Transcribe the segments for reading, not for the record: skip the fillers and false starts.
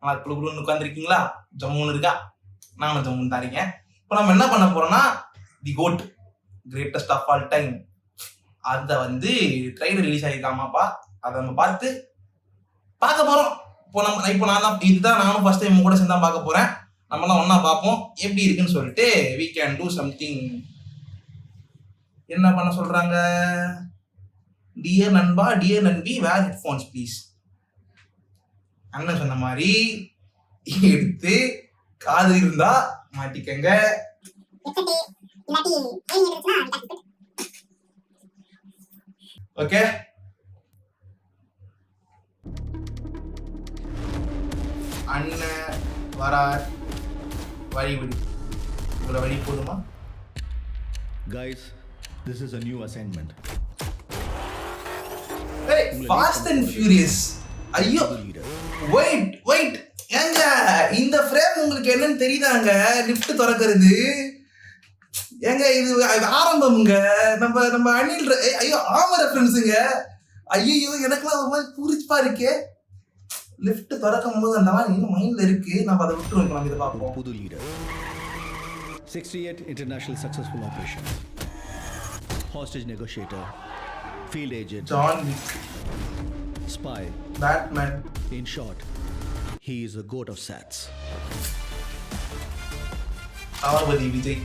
நல்லா குழுன்னு உட்காந்துருக்கீங்களா? ஜம்முன்னு இருக்கா? நானும் ஜம்முன்னு தான் இருக்கேன். இப்போ நம்ம என்ன பண்ண போறோம்னா the goat greatest of all time அதை வந்து ட்ரைலர் ரிலீஸ் ஆகிருக்காமாப்பா. அதை நம்ம பார்க்க போறோம். இப்போ நான் தான் இதுதான் நானும் ஃபர்ஸ்ட் டைம் கூட சேர்ந்து தான் பார்க்க போறேன். நம்மளாம் ஒன்னா பார்ப்போம் எப்படி இருக்குன்னு சொல்லிட்டு we can do something. என்ன பண்ண சொல்றாங்க? டியர் நண்பா, டியர் நண்பி, வேர் ஹெட்ஃபோன்ஸ் ப்ளீஸ். அண்ணன் சொன்ன மாதிரி எடுத்து காது இருந்தா மாட்டிக்கங்க. ஓகே, அண்ணன் வரார். வழி உங்களை வழி போதுமா? Guys, this is a new assignment. Hey, Fast and Furious. ஐயோ, wait. ஏங்க இந்த ஃப்ரேம் உங்களுக்கு என்னன்னு தெரியுதாங்க? லிஃப்ட் திறக்கிறது ஏங்க, இது ஆரம்பம்ங்க. நம்ம அணில் ஐயோ ஆம ரெஃபரன்ஸுங்க. ஐயோ எனக்குலாம் ஒரு மாதிரி புரிச்சுப்பா இருக்கே. லிஃப்ட் திறக்கும் போது அந்த மாதிரி இன்னும் மைண்ட்ல இருக்கு. நம்ம அதை விட்டு வைக்கலாம். இதை பார்ப்போம். புது leader 68 international successful operations, hostage negotiator, field agent, John Wick, spy, Batman. in short, he is a goat of sats. Thalapathy Vijay.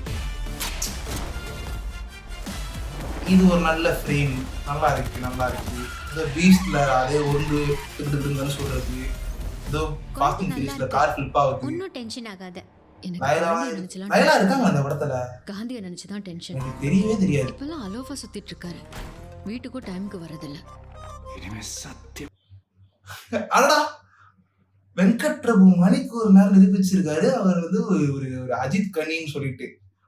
இது ஒரு நல்ல ஃப்ரேம். நல்லா இருக்கு. இந்த பீஸ்ட்ல அதே ஒன்று இருக்குன்னு சொல்றது. இதோ பாஸ்டிங் பீஸ்ட்ல கார் ஃபிளிப் ஆகுது. ஒன்னும் டென்ஷன் ஆகாத. லைலா இருக்காங்க அந்த படத்துல. காந்தியை நினைச்சுதான் டென்ஷன். எனக்கு தெரியவே தெரியாது. இப்பெல்லாம் அலோஃபா சுத்திட்டு இருக்காரு. வீட்டுக்கும் டைமுக்கு வரதில்ல. சத்தியம். அடடா, வெங்கட் பிரபு மணிக்கு ஒரு நேரம் நிரூபிச்சிருக்காரு. அவர் வந்து ஒரு அஜித் கனின்னு சொல்லிட்டு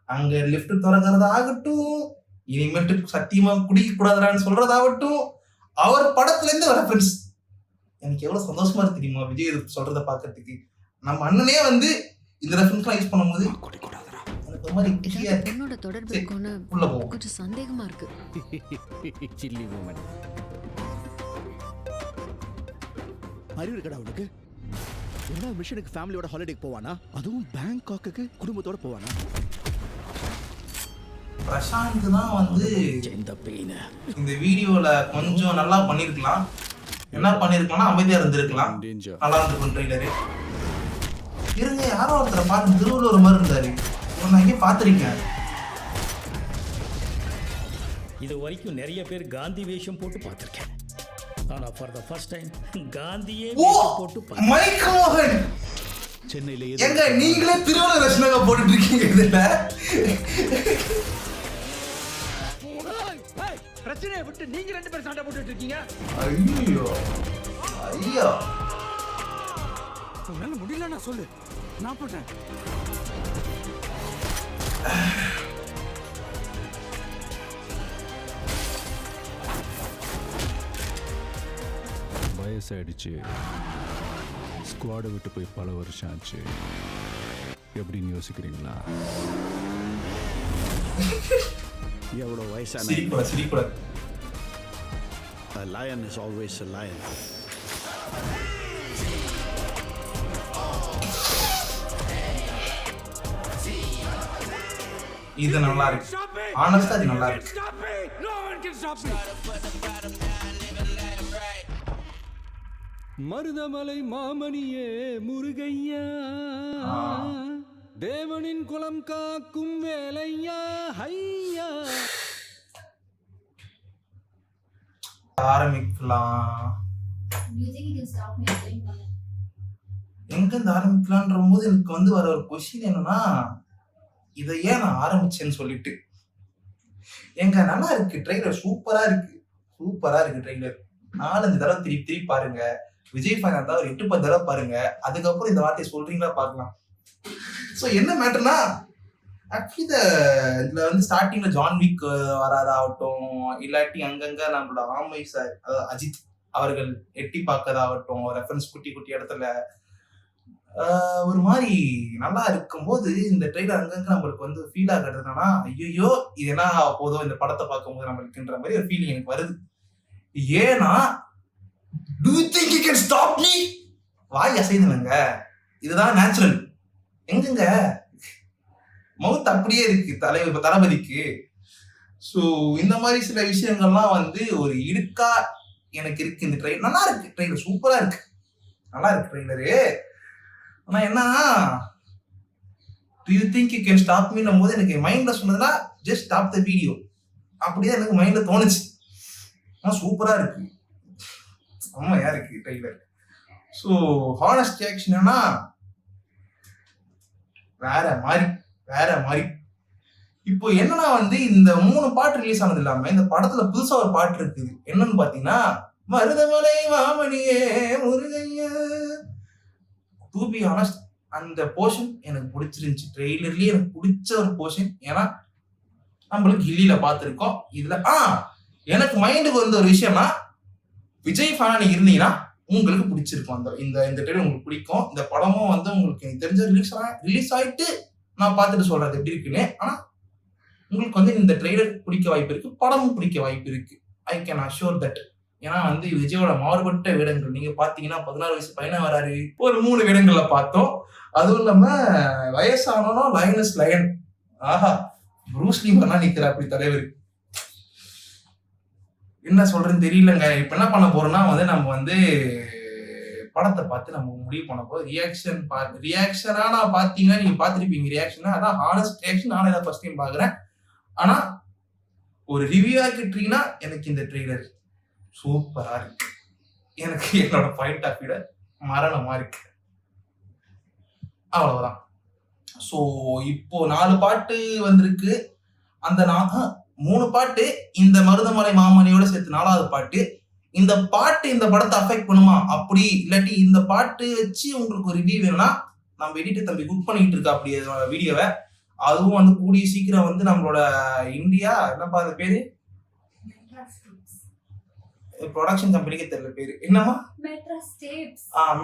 அங்க லிஃப்ட் திறக்கிறதா ஆகட்டும், இனிமேட்டு சத்தியமா குடிக்க கூடாதான்னு சொல்றதாகட்டும், அவர் படத்துல இருந்து வர ரெஃபரன்ஸ் எனக்கு எவ்வளவு சந்தோஷமா இருக்கு தெரியுமா? விஜய் சொல்றத பாக்கிறதுக்கு. நம்ம அண்ணனே வந்து இந்த ரெஃபரன்ஸ்லாம் யூஸ் பண்ணும்போது எனக்கு ஒரு மாதிரி பொண்ணோட தொடர்பு இருக்குன்னு கொஞ்சம் சந்தேகமா இருக்கு. Silly woman. அறிவு இருக்கடா உனக்கு? என்ன மிஷனுக்கு ஃபேமிலியோட ஹாலிடேக்கு போவானா? அதுவும் பேங்காக்குக்கு குடும்பத்தோட போவானா? பிரசாந்த் தான் வந்து இந்த வீடியோல கொஞ்சம் நல்லா பண்ணிருக்கலாம். என்ன பண்ணிருக்கலாம்னா அமைதியா இருந்திருக்கலாம். நல்லா இருந்திருக்கும் ட்ரெய்லரு. இருங்க, யாரோ ஒருத்தரை பார்த்து திருவள்ளுவர் மாதிரி இருந்தாரு. நான் இங்கே பார்த்துருக்கேன். இது வரைக்கும் நிறைய பேர் காந்தி வேஷம் போட்டு பார்த்துருக்கேன். ஆனா ஃபார் த ஃபர்ஸ்ட் டைம் காந்தியே வேஷம் போட்டு பார்த்தேன். மைக் மோகன் சென்னையில எங்க நீங்களே திருவள்ளுவர் வேஷனாக போட்டுட்டு இருக்கீங்க. இதுல பிரச்சனையை விட்டு நீங்க ரெண்டு பேரும் சண்டை போட்டுட்டு இருக்கீங்க. ஐயோ உன்னால முடியல, நான் சொல்லு, நான் போட்டேன். வயசாயிடுச்சு, ஸ்குவாடை விட்டு போய் பல வருஷம் ஆச்சு. எப்படின்னு யோசிக்கிறீங்களா? எவ்வளோ வயசான சிரிக்கூடாது. A lion is always a lion. இது நல்லா இருக்கு. ஆனஸ்டா இது நல்லா இருக்கு. மருதமலை மாமணியே முருகையா, தேவனின் குலம் காக்கும் வேலையா ஐயா. ஆரம்பிக்கலாம். எங்க இருந்து ஆரம்பிக்கலான்ற போது எனக்கு வந்து வர ஒரு கொஸ்டின் என்னன்னா, இதை ஏன் நான் ஆரம்பிச்சேன்னு சொல்லிட்டு. எங்க நல்லா இருக்கு ட்ரெய்லர். சூப்பரா இருக்கு ட்ரெய்லர். 4-5 தடவை திருப்பி பாருங்க. விஜய் ஃபேன் இருந்தா ஒரு 8-10 தடவை பாருங்க. அதுக்கப்புறம் இந்த வார்த்தையை சொல்றீங்களா பார்க்கலாம். ஸோ என்ன மேட்டர்னா, ஆக்சுவலி இதுல வந்து ஸ்டார்டிங்ல ஜான் விக் வராதாகட்டும், இல்லாட்டி அங்கங்க நம்மளோட ஆமை சார் அஜித் அவர்கள் எட்டி பார்க்கறதாகட்டும், ரெஃபரன்ஸ் குட்டி இடத்துல ஒரு மாதிரி நல்லா இருக்கும்போது இந்த ட்ரெய்லர் அங்கங்க நம்மளுக்கு வந்து ஃபீல் ஆகிறது என்னன்னா, ஐயோ இது என்ன போதும் இந்த படத்தை பார்க்கும்போது நம்மளுக்குன்ற மாதிரி ஒரு ஃபீலிங் எனக்கு வருது. ஏன்னா, do you think you can stop me? வாய் அசைதுலங்க, இதுதான் நேச்சுரல். எங்கங்க மவுத் அப்படியே இருக்கு தளபதிக்கு. ஸோ இந்த மாதிரி சில விஷயங்கள்லாம் வந்து ஒரு இடுக்கா எனக்கு இருக்கு. இந்த ட்ரெயிலர் நல்லா இருக்கு, ட்ரெயிலர் சூப்பரா இருக்கு, நல்லா இருக்கு ட்ரெயிலரு. ஆனா என்னன்னா, do you think you can stop மீன்னும் போது எனக்கு மைண்ட்ல சொன்னதுன்னா ஜஸ்ட் ஸ்டாப் த வீடியோ, அப்படியே எனக்கு மைண்ட்ல தோணுச்சு. ஆனா சூப்பரா இருக்கு, செம்மையா இருக்கு ட்ரெய்லர். ஸோ ஹானஸ்ட் ரியாக்ஷன் என்னன்னா வேற மாதிரி. இப்போ என்னன்னா வந்து இந்த 3 பாட்டு ரிலீஸ் ஆனது இல்லாம இந்த படத்துல புதுசா ஒரு பாட்டு இருக்குது. என்னன்னு பாத்தீங்கன்னா, மருதமலை மாமணியே முருகையா. டு பி ஹானஸ்ட், அந்த போர்ஷன் எனக்கு பிடிச்சிருந்துச்சு. ட்ரெய்லர்லயே எனக்கு பிடிச்ச ஒரு போர்ஷன். ஏன்னா நம்மளுக்கு ஹில்லியில பார்த்துருக்கோம். இதுல எனக்கு மைண்டுக்கு வந்த ஒரு விஷயம்னா, விஜய் ஃபேனா நீங்க இருந்தீங்கன்னா உங்களுக்கு பிடிச்சிருக்கும். அந்த இந்த இந்த ட்ரெய்லர் உங்களுக்கு பிடிக்கும். இந்த படமும் வந்து உங்களுக்கு எனக்கு தெரிஞ்ச ரிலீஸ் ஆயிட்டு நான் பார்த்துட்டு சொல்றது எப்படி இருக்குன்னு. ஆனா உங்களுக்கு வந்து இந்த ட்ரெய்லர் பிடிக்க வாய்ப்பு இருக்கு, படமும் பிடிக்க வாய்ப்பு இருக்கு. I can assure that. ஏன்னா வந்து விஜயோட மாறுபட்ட வேடங்கள் நீங்க பாத்தீங்கன்னா 16 வயசு பையனா வராரு. ஒரு 3 வேடங்கள்ல பார்த்தோம். அதுவும் இல்லாம வயசானாலும் லயனஸ் லயன், ஆஹா ப்ரூஸ்லி பண்ணா நிக்கிற அப்படி தலைவர். என்ன சொல்றேன்னு தெரியலங்க. இப்ப என்ன பண்ண போறோம்னா வந்து நம்ம வந்து படத்தை பார்த்து நம்ம முடிவு பண்ண போறோம். ரியாக்ஷனா நான் பாத்தீங்கன்னா நீங்க பாத்திருப்பீங்க. ரியாக்ஷனா அதான் ஹானஸ்ட் ரியாக்ஷன். நானும் இதை ஃபர்ஸ்ட் டைம் பாக்குறேன். ஆனா ஒரு ரிவ்யூ ஆக்கிட்டீங்கன்னா எனக்கு இந்த ட்ரெய்லர் சூப்பரா இருக்கு. எனக்கு என்னோட பாயிண்ட் ஆஃப் வியூல மரணமா இருக்கு. அவ்வளவுதான். ஸோ இப்போ 4 பாட்டு வந்திருக்கு. அந்த 3 பாட்டு இந்த மருதமலை மாமணியோட சேர்த்து 4வது பாட்டு. இந்த பாட்டு இந்த படத்தை அஃபெக்ட் பண்ணுமா அப்படி இல்லாட்டி இந்த பாட்டு வச்சு உங்களுக்கு ஒரு ரிவ்யூ வேணும்னா நம்ம எடிட்டர் தம்பி குக் பண்ணிட்டு இருக்கா அப்படி வீடியோவை. அதுவும் வந்து கூடிய சீக்கிரம் வந்து நம்மளோட இந்தியா என்னப்பா அது பேரு, ப்ரொடக்ஷன் கம்பெனிக்கு தெரியல பேரு என்னமா,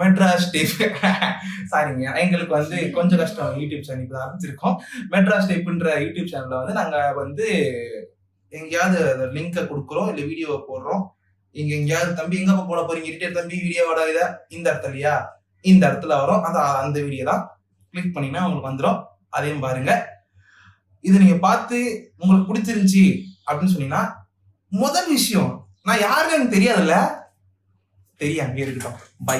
மெட்ராஸ் டேப். சாரிங்க, எங்களுக்கு வந்து கொஞ்சம் கஷ்டம். யூடியூப் சேனல் இப்போ ஆரம்பிச்சிருக்கோம். மெட்ராஸ் டேப்ன்ற யூடியூப் சேனல்ல வந்து நாங்க வந்து எங்கேயாவது லிங்கை கொடுக்குறோம், இல்லை வீடியோவை போடுறோம். இங்க எங்கேயாவது தம்பி எங்கப்பா போட போறீங்க எடிட்டர் தம்பி வீடியோவோட இதை இந்த இடத்துலயா, இந்த இடத்துல வரும். அந்த வீடியோ தான் கிளிக் பண்ணீங்கன்னா உங்களுக்கு வந்துடும். அதையும் பாருங்க. இதை நீங்க பார்த்து உங்களுக்கு பிடிச்சிருந்துச்சு அப்படின்னு சொன்னீங்கன்னா, முதல் விஷயம் நான் யாருன்னு எனக்கு தெரியாதுல்ல, தெரியாம இருக்கட்டும். பை.